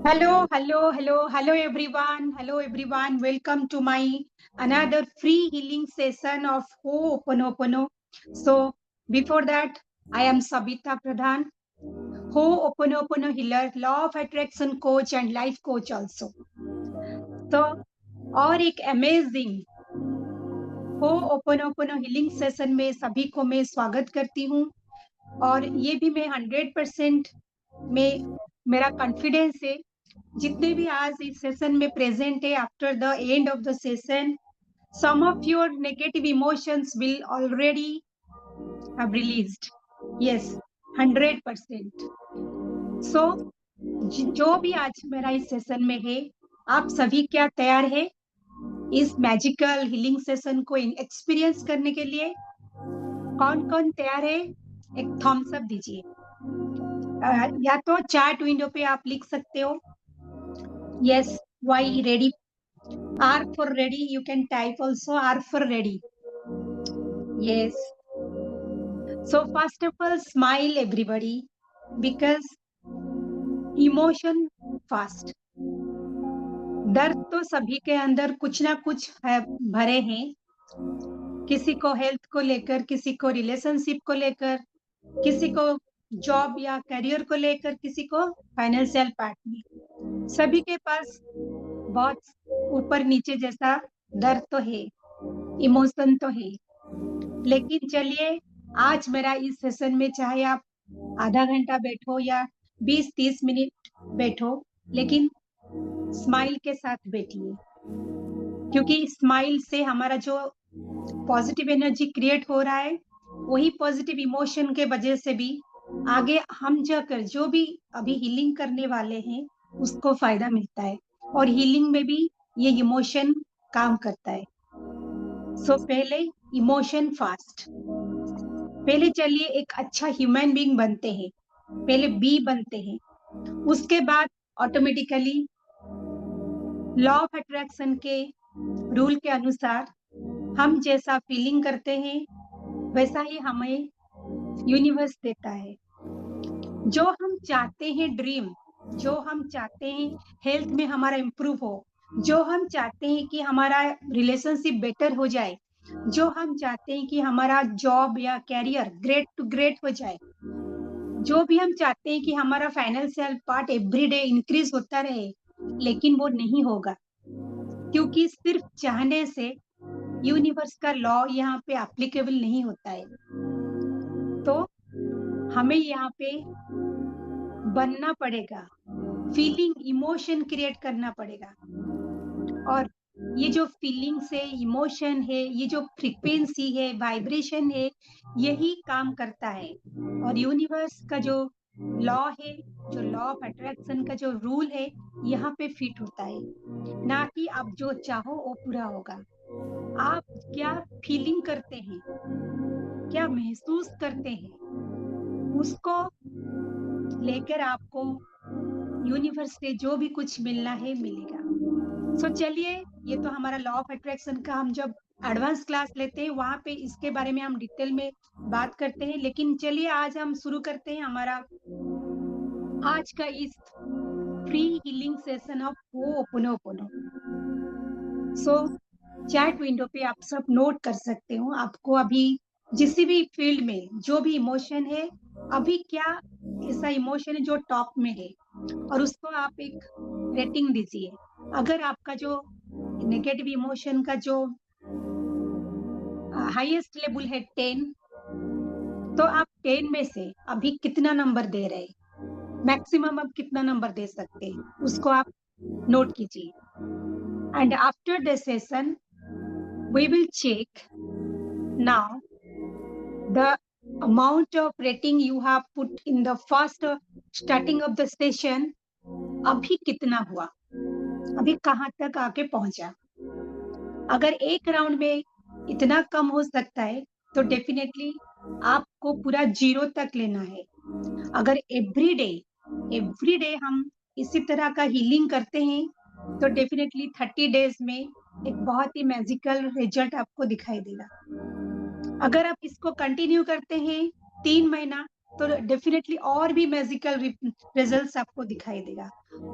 Hello everyone. Welcome to my another free healing session of Ho'oponopono. So, before that, I am Sabita Pradhan, Ho'oponopono healer, law of attraction coach and life coach also. तो और एक amazing Ho'oponopono healing session में सभी को मैं स्वागत करती हूँ और ये भी मैं 100% में मेरा कॉन्फिडेंस है जितने भी आज इस सेशन में प्रेजेंट है after the end of the session some of your negative emotions will already have released. Yes, 100%. So जो भी आज मेरा इस सेशन में है आप सभी क्या तैयार है इस मैजिकल हीलिंग सेशन को एक्सपीरियंस करने के लिए? कौन कौन तैयार है? एक थम्स अप दीजिए। या तो चैट विंडो पे आप लिख सकते हो yes Y ready, R for ready. You can type also R for ready. Yes. So first of all, smile everybody because emotion fast. दर्द तो सभी के अंदर कुछ ना कुछ है, भरे हैं। किसी को हेल्थ को लेकर, किसी को रिलेशनशिप को लेकर, किसी को जॉब या करियर को लेकर, किसी को फाइनेंशियल पार्ट में। सभी के पास बहुत ऊपर नीचे जैसा दर्द तो है, इमोशन तो है। लेकिन चलिए आज मेरा इस सेशन में चाहे आप आधा घंटा बैठो या 20-30 मिनट बैठो, लेकिन स्माइल के साथ बैठिए क्योंकि स्माइल से हमारा जो पॉजिटिव एनर्जी क्रिएट हो रहा है वही पॉजिटिव इमोशन के वजह से भी आगे हम जाकर जो भी अभी हीलिंग करने वाले हैं उसको फायदा मिलता है और हीलिंग में भी ये इमोशन काम करता है। सो पहले इमोशन फास्ट, पहले चलिए एक अच्छा ह्यूमन बीइंग बनते हैं, पहले बी बनते हैं, उसके बाद ऑटोमेटिकली लॉ ऑफ अट्रैक्शन के रूल के अनुसार हम जैसा फीलिंग करते हैं वैसा ही हमें यूनिवर्स देता है। जो हम चाहते हैं ड्रीम, जो हम चाहते हैं हेल्थ में हमारा इम्प्रूव हो, जो हम चाहते हैं कि हमारा रिलेशनशिप बेटर हो जाए, जो हम चाहते हैं कि हमारा जॉब या कैरियर ग्रेट टू ग्रेट हो जाए, जो भी हम चाहते हैं कि हमारा फाइनेंशियल पार्ट एवरीडे इंक्रीज होता रहे, लेकिन वो नहीं होगा क्योंकि सिर्फ चाहने से यूनिवर्स का लॉ यहाँ पे एप्लीकेबल नहीं होता है। तो हमें यहाँ पे बनना पड़ेगा, फीलिंग इमोशन क्रिएट करना पड़ेगा और ये जो फीलिंग्स है, इमोशन है, ये जो फ्रीक्वेंसी है, वाइब्रेशन है, यही काम करता है और यूनिवर्स का जो लॉ है, जो लॉ ऑफ अट्रैक्शन का जो रूल है यहाँ पे फिट होता है, ना कि आप जो चाहो वो पूरा होगा। आप क्या फीलिंग करते हैं, क्या महसूस करते हैं, उसको लेकर आपको यूनिवर्स से जो भी कुछ मिलना है मिलेगा। सो चलिए, ये तो हमारा लॉ ऑफ अट्रैक्शन का हम जब एडवांस क्लास लेते हैं वहां पे इसके बारे में हम डिटेल में बात करते हैं, लेकिन चलिए आज हम शुरू करते हैं हमारा आज का इस free healing session of Ho'oponopono. So chat window पे आप सब नोट कर सकते हो, आपको अभी जिस भी फील्ड में जो भी इमोशन है, अभी क्या ऐसा इमोशन है जो टॉप में है और उसको आप एक रेटिंग दीजिए। अगर आपका जो नेगेटिव इमोशन का जो हाईएस्ट लेवल है 10, तो आप 10 में से अभी कितना नंबर दे रहे हैं, मैक्सिमम आप कितना नंबर दे सकते हैं, उसको आप नोट कीजिए। And after the session we will check now the amount of rating you have put in the first starting of the session, अभी कितना हुआ, अभी कहाँ तक आके पहुंचा। अगर एक राउंड में इतना कम हो सकता है तो डेफिनेटली आपको पूरा 0 तक लेना है। अगर एवरी डे हम इसी तरह का हीलिंग करते हैं तो डेफिनेटली 30 डेज में एक बहुत ही मैजिकल रिजल्ट आपको दिखाई देगा। अगर आप इसको कंटिन्यू करते हैं 3 महीना तो डेफिनेटली और भी मैजिकल रिजल्ट्स आपको दिखाई देगा।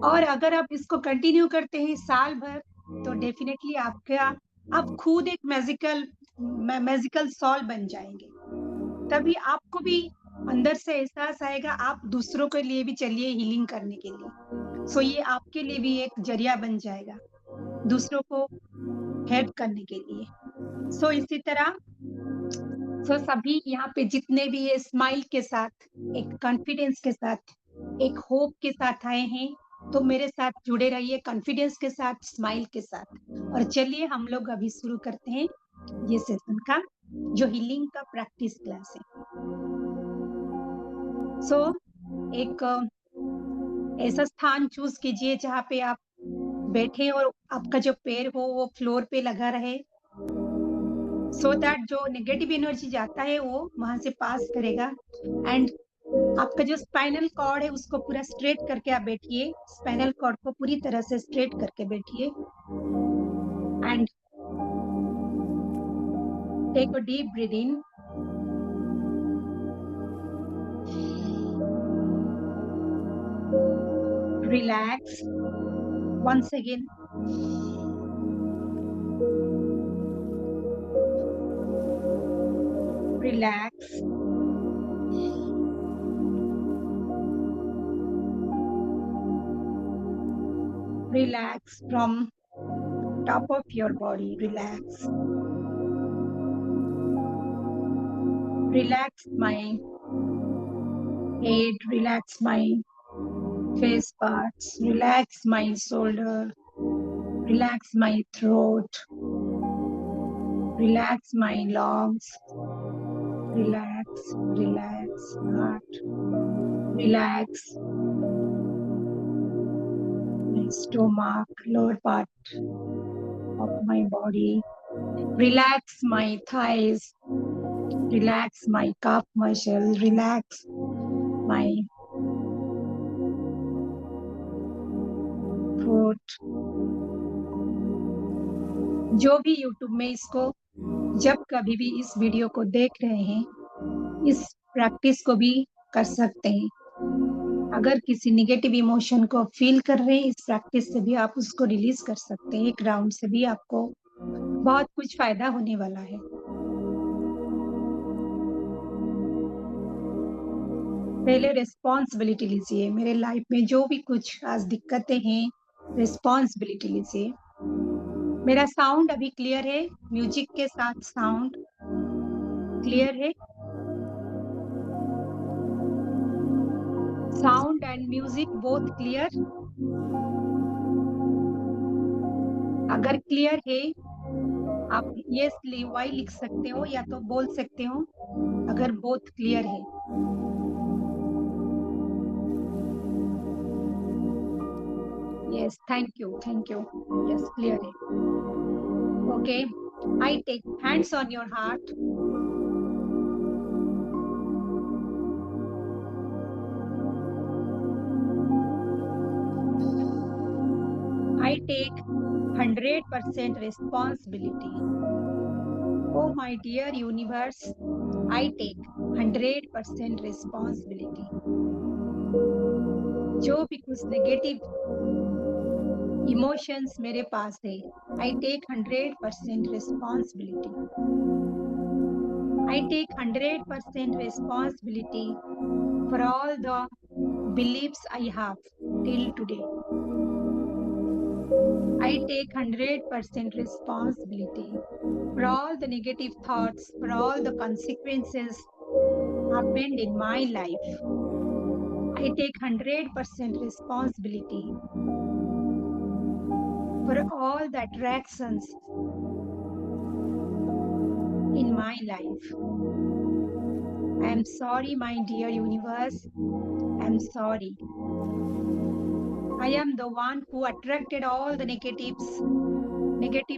और अगर आप इसको कंटिन्यू करते हैं साल भर, तो डेफिनेटली आप खुद एक मैजिकल सॉल बन जाएँगे। तभी आपको भी अंदर से एहसास आएगा, आप दूसरों के लिए भी चलिए हीलिंग करने के लिए। सो ये आपके लिए भी एक ज़रिया बन जाएगा, दूसरों को हेल्प करने के लिए। सो इसी तरह सभी यहाँ पे जितने भी ये स्माइल के साथ, एक कॉन्फिडेंस के साथ, एक होप के साथ आए हैं, तो मेरे साथ जुड़े रहिए कॉन्फिडेंस के साथ, स्माइल के साथ। और चलिए हम लोग अभी शुरू करते हैं ये सेशन का, जो हीलिंग का प्रैक्टिस क्लास है। सो एक ऐसा स्थान चूज़ कीजिए जहाँ पे आप बैठे और आपका जो पैर हो वो फ्लोर पे लगा रहे, सो दैट जो नेगेटिव एनर्जी जाता है वो वहाँ से पास करेगा। एंड आपका जो स्पाइनल कॉर्ड है उसको पूरा स्ट्रेट करके आप बैठिए, स्पाइनल कॉर्ड को पूरी तरह से स्ट्रेट करके बैठिए and take a deep breath in, relax once again, relax, relax from top of your body, relax, relax my head, relax my face parts, relax my shoulder, relax my throat, relax my lungs, relax, relax heart, relax my stomach, lower part of my body, relax my thighs, relax my calf muscle, relax my throat। जो भी YouTube में इसको जब कभी भी इस video को देख रहे हैं, इस प्रैक्टिस को भी कर सकते हैं। अगर किसी नेगेटिव इमोशन को फील कर रहे हैं, इस प्रैक्टिस से भी आप उसको रिलीज कर सकते हैं। एक राउंड से भी आपको बहुत कुछ फायदा होने वाला है। पहले रिस्पॉन्सिबिलिटी लीजिए, मेरे लाइफ में जो भी कुछ आज दिक्कतें हैं, रिस्पॉन्सिबिलिटी लीजिए। मेरा साउंड अभी क्लियर है, म्यूजिक के साथ साउंड क्लियर है, sound and music both clear. अगर क्लियर है आप यस वाई लिख सकते हो या तो बोल सकते हो अगर बोथ क्लियर है। Yes, thank you, yes clear है। Okay, I take hands on your heart, I take 100% responsibility. Oh my dear universe, I take 100% responsibility. जो भी कुछ नेगेटिव इमोशंस मेरे पास है, I take 100% responsibility. I take 100% responsibility for all the beliefs I have till today. I take 100% responsibility for all the negative thoughts, for all the consequences happened in my life. I take 100% responsibility for all the attractions in my life. I am sorry, my dear universe. I am sorry. I am the one who attracted all the negative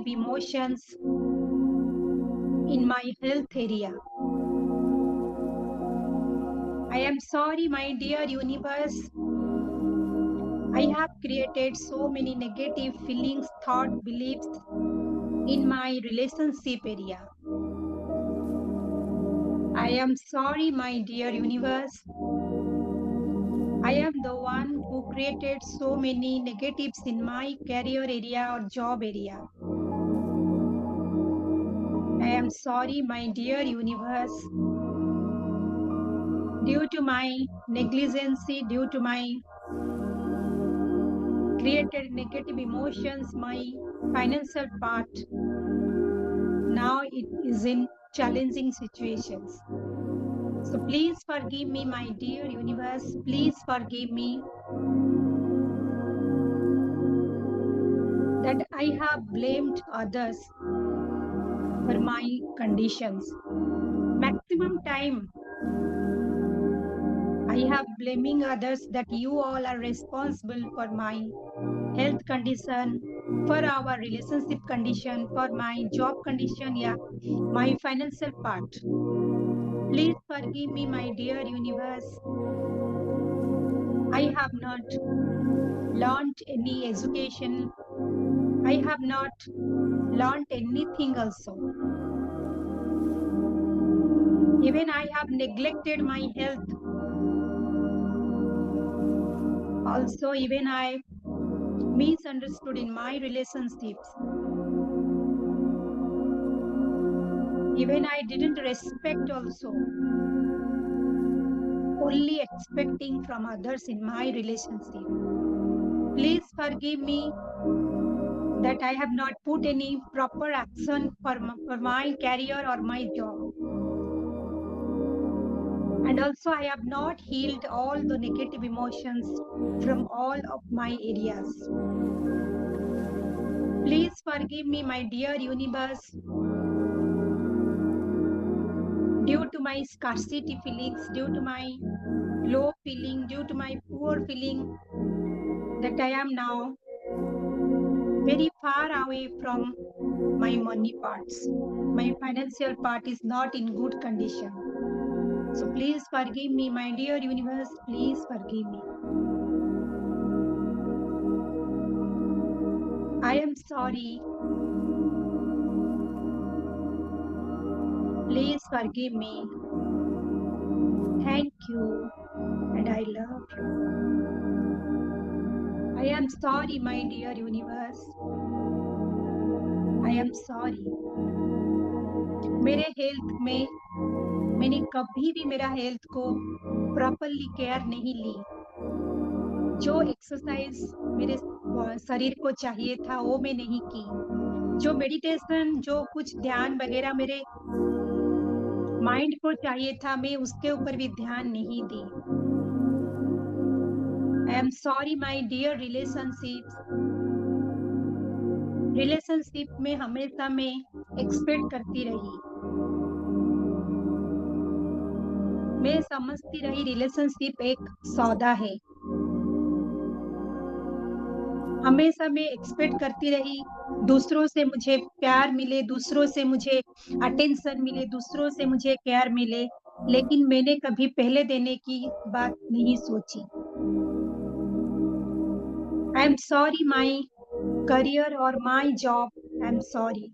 emotions in my health area. I am sorry, my dear universe. I have created so many negative feelings, thought, beliefs in my relationship area. I am sorry, my dear universe. I am the one who created so many negatives in my career area or job area. I am sorry, my dear universe. Due to my negligence, due to my created negative emotions, my financial part, now it is in challenging situations. So please forgive me, my dear universe. Please forgive me that I have blamed others for my conditions. Maximum time I have blaming others that you all are responsible for my health condition, for our relationship condition, for my job condition, yeah, my financial part. Please forgive me, my dear universe. I have not learned any education. I have not learned anything also. Even I have neglected my health. Also, even I misunderstood in my relationships. Even I didn't respect also. Only expecting from others in my relationship. Please forgive me that I have not put any proper action for my career or my job. And also, I have not healed all the negative emotions from all of my areas. Please forgive me, my dear universe, due to my scarcity feelings, due to my low feeling, due to my poor feeling, that I am now very far away from my money parts. My financial part is not in good condition. So please forgive me, my dear universe. Please forgive me. I am sorry. Please forgive me. Thank you. And I love you. I am sorry, my dear universe. I am sorry. मेरे health में मैंने कभी भी मेरा health को properly care नहीं ली. जो exercise मेरे शरीर को चाहिए था वो मैं नहीं की. जो मेडिटेशन, जो कुछ ध्यान वगैरह मेरे माइंड को चाहिए था, मैं उसके ऊपर भी ध्यान नहीं दी. I am sorry my dear relationship में हमेशा मैं एक्सपेक्ट करती रही. मैं समझती रही रिलेशनशिप एक सौदा है. हमेशा मैं एक्सपेक्ट करती रही दूसरों से मुझे प्यार मिले, दूसरों से मुझे अटेंशन मिले, दूसरों से मुझे केयर मिले, लेकिन मैंने कभी पहले देने की बात नहीं सोची. I am sorry my career और my job. I am sorry.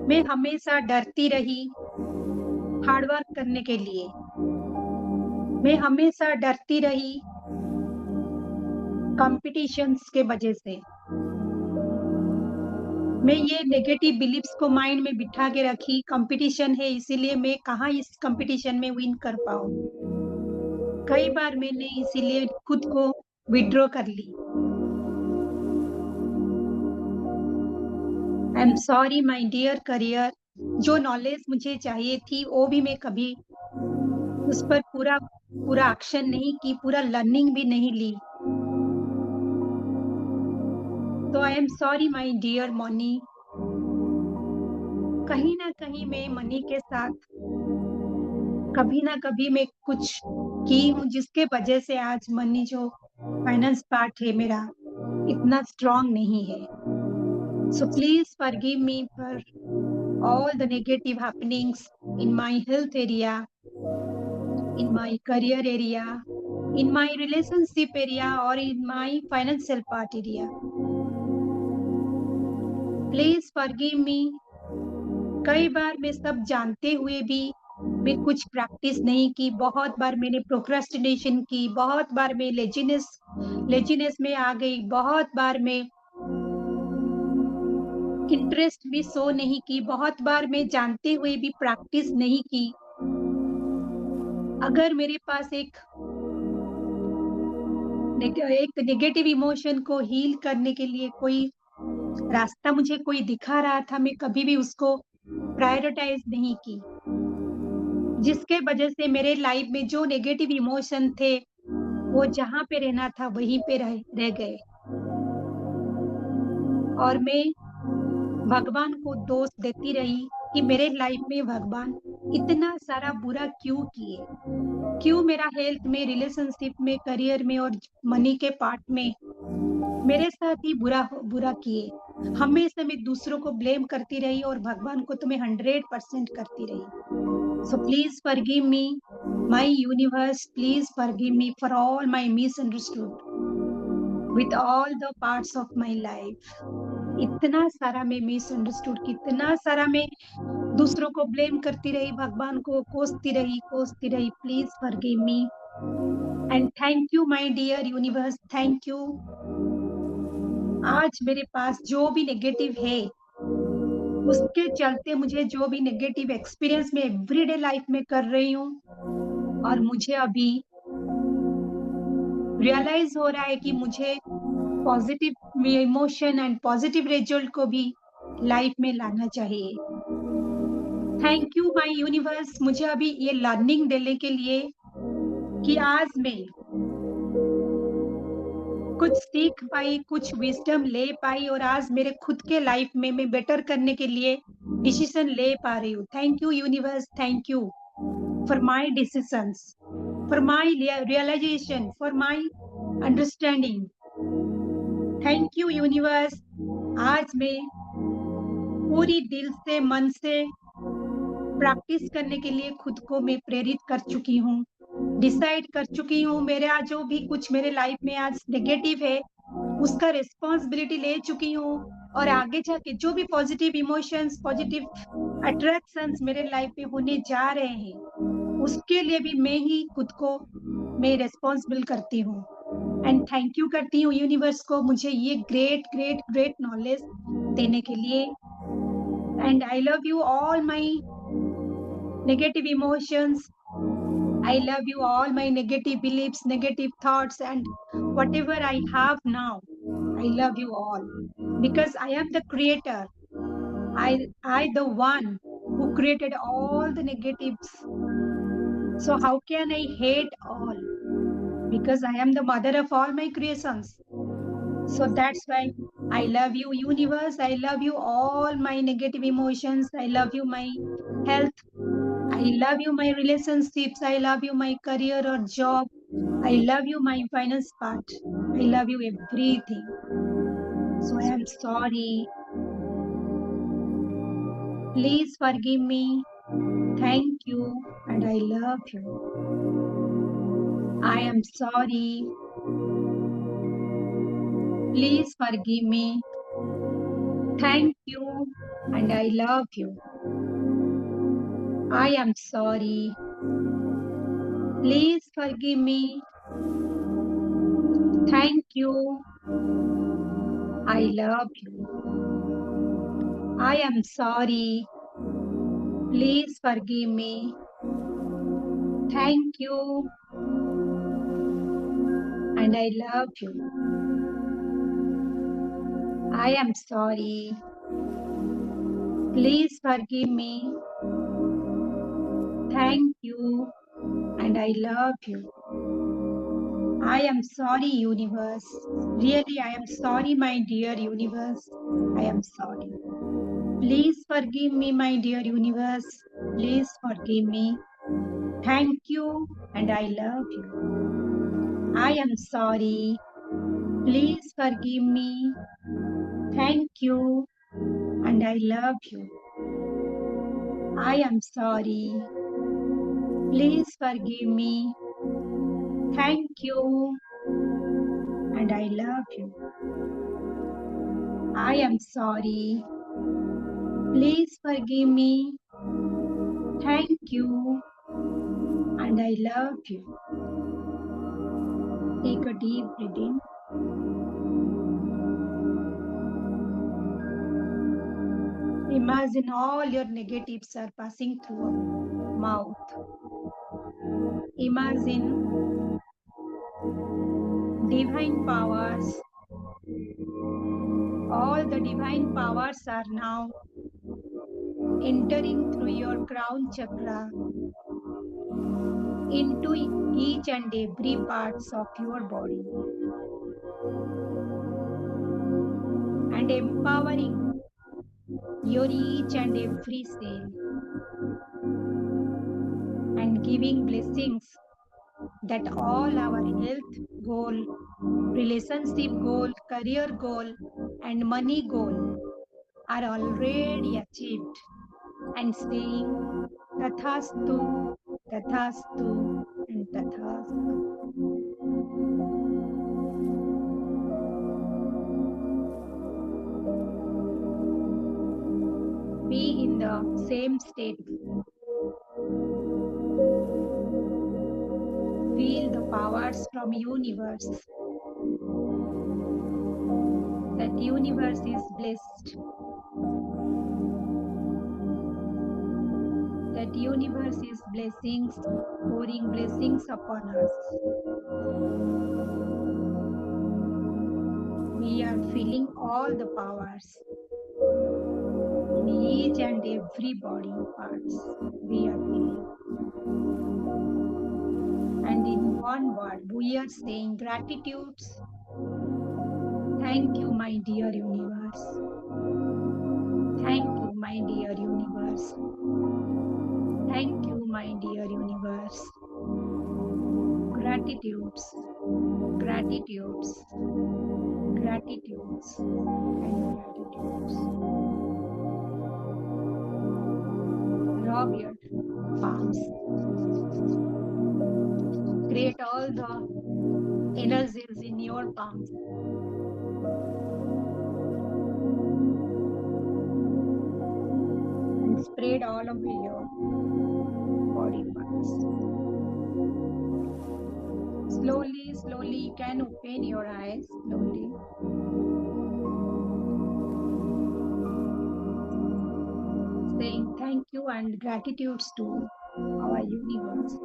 मैं हमेशा डरती रही हार्डवर्क करने के लिए. मैं हमेशा डरती रही कॉम्पिटिशन्स के वजह से. मैं ये नेगेटिव बिलीफ्स को माइंड में बिठा के रखी, कंपटीशन है इसीलिए मैं कहाँ इस कंपटीशन में विन कर पाऊँ. कई बार मैंने इसीलिए खुद को विथड्रॉ कर ली. I am sorry my dear career. जो नॉलेज मुझे चाहिए थी वो भी मैं कभी उस पर पूरा एक्शन नहीं की, पूरा लर्निंग भी नहीं ली. तो I am sorry my dear money. कहीं ना कहीं मैं मनी के साथ कभी ना कभी मैं कुछ की हूँ जिसके वजह से आज मनी जो फाइनेंस पार्ट है मेरा इतना स्ट्रांग नहीं है. So please forgive me for all the negative happenings in my health area, in my career area, in my relationship area, or in my financial part area. Please forgive me कई बार मैं सब जानते हुए भी मैं कुछ प्रैक्टिस नहीं की, बहुत बार मैंने प्रोक्रेस्टिनेशन की, बहुत बार मैं लेज़ीनेस में आ गई, बहुत बार मैं इंटरेस्ट भी शो नहीं की, बहुत बार मैं जानते हुए भी प्रैक्टिस नहीं की। अगर मेरे पास एक नेगेटिव इमोशन को हील करने के लिए कोई रास्ता मुझे कोई दिखा रहा था, मैं कभी भी उसको प्रायोरिटाइज़ नहीं की। जिसके वजह से मेरे लाइफ में जो नेगेटिव इमोशन थे, वो जहाँ पे रहना था वहीं पे रह गए और मैं भगवान को दोष देती रही कि मेरे लाइफ में भगवान इतना सारा बुरा क्यों किए? क्यों मेरा हेल्थ में, रिलेशनशिप में, करियर में और मनी के पार्ट में मेरे साथ ही बुरा किए? हमेशा मैं दूसरों को ब्लेम करती रही और भगवान को तो मैं 100% करती रही। So please forgive me, my universe, please forgive me for all my misunderstood with all the parts of my life. इतना सारा मैं मिसअंडरस्टूड कितना सारा मैं दूसरों को ब्लेम करती रही, भगवान को कोसती रही। Please forgive me and thank you my dear universe, thank you. आज मेरे पास जो भी नेगेटिव है, उसके चलते मुझे जो भी नेगेटिव एक्सपीरियंस मैं एवरीडे लाइफ में कर रही हूँ और मुझे अभी रियलाइज हो रहा है कि मुझे positive emotion and positive result को भी लाइफ में लाना चाहिए। थैंक यू माय यूनिवर्स, मुझे अभी ये लर्निंग देने के लिए कि आज मैं कुछ सीख पाई, कुछ विज़डम ले पाई और आज मेरे खुद के लाइफ में मैं बेटर करने के लिए डिसीजन ले पा रही हूँ। Thank you universe, thank you for my decisions, for my realisation, for my understanding. Thank you universe. आज मैं पूरी दिल से, मन से प्रैक्टिस करने के लिए खुद को मैं प्रेरित कर चुकी हूँ। डिसाइड कर चुकी हूँ, मेरा जो भी कुछ मेरे लाइफ में आज नेगेटिव है, उसका रिस्पॉन्सिबिलिटी ले चुकी हूँ और आगे जाके जो भी पॉजिटिव इमोशंस, पॉजिटिव अट्रैक्शंस मेरे लाइफ में होने जा रहे हैं, उसके लिए भी मैं रिस्पॉन्सिबल करती हूँ। एंड थैंक यू करती हूँ यूनिवर्स को मुझे ये ग्रेट नॉलेज देने के लिए। And I love you all my negative emotions. I love you all my negative beliefs, negative thoughts, and whatever I have now. I love you all because I am the creator. I the one who created all the negatives. So how can I hate all? Because I am the mother of all my creations. So that's why I love you, universe. I love you all my negative emotions. I love you my health. I love you, my relationships. I love you, my career or job. I love you, my finance part. I love you, everything. So I am sorry. Please forgive me. Thank you. And I love you. I am sorry. Please forgive me. Thank you. And I love you. I am sorry. Please forgive me. Thank you. I love you. I am sorry. Please forgive me. Thank you. And I love you. I am sorry. Please forgive me. Thank you. And I love you. I am sorry, universe. Really, I am sorry, my dear universe. I am sorry. Please forgive me, my dear universe. Please forgive me. Thank you. And I love you. I am sorry. Please forgive me. Thank you. And I love you. I am sorry. Please forgive me. Thank you. And I love you. I am sorry. Please forgive me. Thank you. And I love you. Take a deep breath in. Imagine all your negatives are passing through your mouth. Imagine divine powers. All the divine powers are now entering through your crown chakra into each and every parts of your body and empowering your each and every cell and giving blessings that all our health goal, relationship goal, career goal, and money goal are already achieved, and saying Tathastu, Tathastu, and Tathastu. Be in the same state. Feel the powers from universe. That universe is blessed. That universe is blessings, pouring blessings upon us. We are feeling all the powers in each and every body parts. We are feeling. And in one word, we are saying gratitudes. Thank you, my dear universe. Thank you, my dear universe. Thank you, my dear universe. Gratitudes, gratitudes, gratitudes, and gratitudes. Rub your palms. Create all the energies in your palms. And spread all over your body parts. Slowly, slowly, you can open your eyes slowly. Saying thank you and gratitudes to our universe.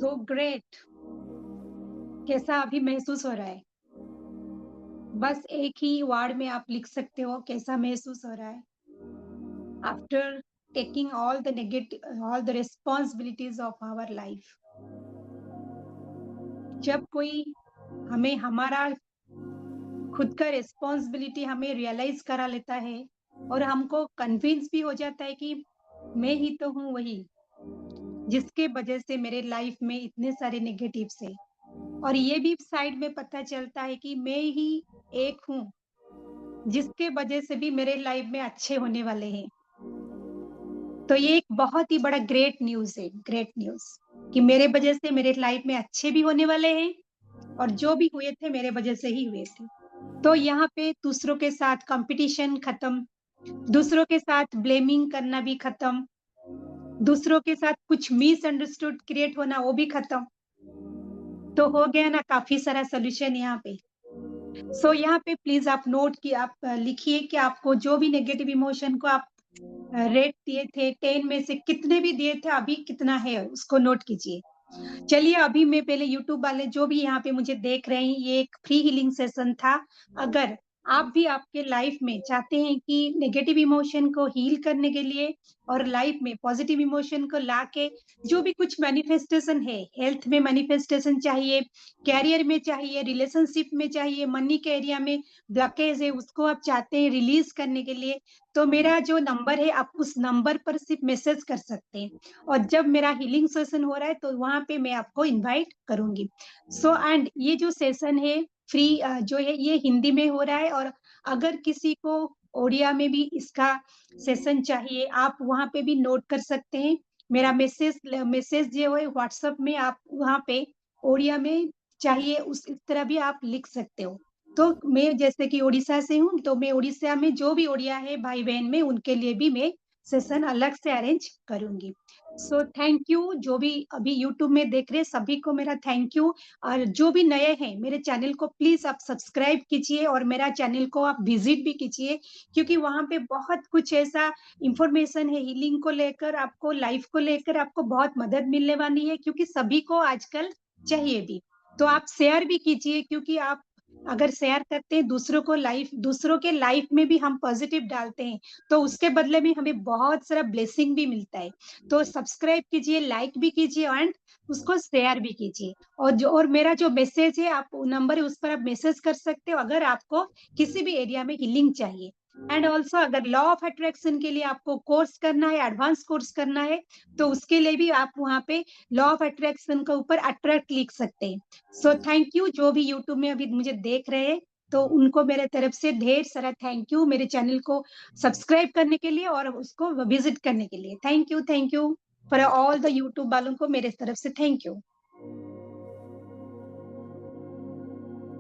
So great. कैसा अभी महसूस हो रहा है? बस एक ही word में आप लिख सकते हो कैसा महसूस हो रहा है after taking all the responsibilities of our life. जब कोई हमें हमारा खुद का रिस्पॉन्सिबिलिटी हमें रियलाइज करा लेता है और हमको कन्विंस भी हो जाता है कि मैं ही तो हूँ वही जिसके वजह से मेरे लाइफ में इतने सारे नेगेटिव्स है, और ये भी साइड में पता चलता है कि मैं ही एक हूँ जिसके वजह से भी मेरे लाइफ में अच्छे होने वाले हैं. तो ये एक बहुत ही बड़ा ग्रेट न्यूज़ है, ग्रेट न्यूज़ कि मेरे वजह से मेरे लाइफ में अच्छे भी होने वाले हैं और जो भी हुए थे मेरे वजह से ही हुए थे. तो यहाँ पे दूसरों के साथ कॉम्पिटिशन खत्म, दूसरों के साथ ब्लेमिंग करना भी खत्म, दूसरों के साथ कुछ मिसअंडरस्टूड क्रिएट होना वो भी खत्म. तो हो गया ना काफ़ी सारा सॉल्यूशन यहाँ पे. सो यहाँ पे प्लीज़ आप नोट कि आप लिखिए कि आपको जो भी नेगेटिव इमोशन को आप रेट दिए थे 10 में से कितने भी दिए थे, अभी कितना है उसको नोट कीजिए. चलिए अभी मैं पहले यूट्यूब वाले जो भी यहाँ पे मुझे देख रहे हैं, ये एक फ्री हीलिंग सेशन था. अगर आप भी आपके लाइफ में चाहते हैं कि नेगेटिव इमोशन को हील करने के लिए और लाइफ में पॉजिटिव इमोशन को लाके जो भी कुछ मैनिफेस्टेशन है, हेल्थ में मैनिफेस्टेशन चाहिए, करियर में चाहिए, रिलेशनशिप में चाहिए, मनी के एरिया में ब्लॉकेज है उसको आप चाहते हैं रिलीज करने के लिए, तो मेरा जो नंबर है आप उस नंबर पर सिर्फ मैसेज कर सकते हैं. और जब मेरा हीलिंग सेशन हो रहा है तो वहाँ पे मैं आपको इनवाइट करूँगी. सो एंड ये जो सेशन है फ्री जो है ये हिंदी में हो रहा है, और अगर किसी को ओडिया में भी इसका सेशन चाहिए आप वहाँ पे भी नोट कर सकते हैं. मेरा मैसेज जो है व्हाट्सएप में आप वहाँ पे ओडिया में चाहिए उस इस तरह भी आप लिख सकते हो। तो मैं जैसे कि ओडिशा से हूँ, तो मैं ओडिशा में जो भी ओडिया है भाई-बहन में उनके लिए भी मैं सेशन अलग से अरेंज करूँगी। सो थैंक यू जो भी अभी यूट्यूब में देख रहे हैं सभी को मेरा थैंक यू और जो भी नए हैं मेरे चैनल को प्लीज़ आप सब्सक्राइब कीजिए और मेरा चैनल को आप विज़िट भी कीजिए क्योंकि वहाँ पे बहुत कुछ ऐसा इन्फॉर्मेशन है हीलिंग को लेकर, आपको लाइफ को लेकर आपको बहुत मदद मिलने वाली है क्योंकि सभी को आजकल चाहिए भी। तो आप शेयर भी कीजिए क्योंकि आप अगर शेयर करते हैं दूसरों के लाइफ में भी हम पॉज़िटिव डालते हैं, तो उसके बदले में हमें बहुत सारा ब्लेसिंग भी मिलता है। तो सब्सक्राइब कीजिए, लाइक भी कीजिए एंड उसको शेयर भी कीजिए। और मेरा जो मैसेज है आप नंबर है उस पर आप मैसेज कर सकते हो अगर आपको किसी भी एरिया में हीलिंग चाहिए। एंड ऑल्सो अगर लॉ ऑफ अट्रैक्शन के लिए आपको कोर्स करना है, एडवांस कोर्स करना है, तो उसके लिए भी आप वहाँ पे लॉ ऑफ अट्रैक्शन के ऊपर अट्रैक्ट लिख सकते हैं। सो थैंक यू जो भी यूट्यूब में अभी मुझे देख रहे हैं, तो उनको मेरे तरफ से ढेर सारा थैंक यू मेरे चैनल को सब्सक्राइब करने के लिए और उसको विज़िट करने के लिए। Thank you for all the YouTube वालों को मेरे तरफ से थैंक यू।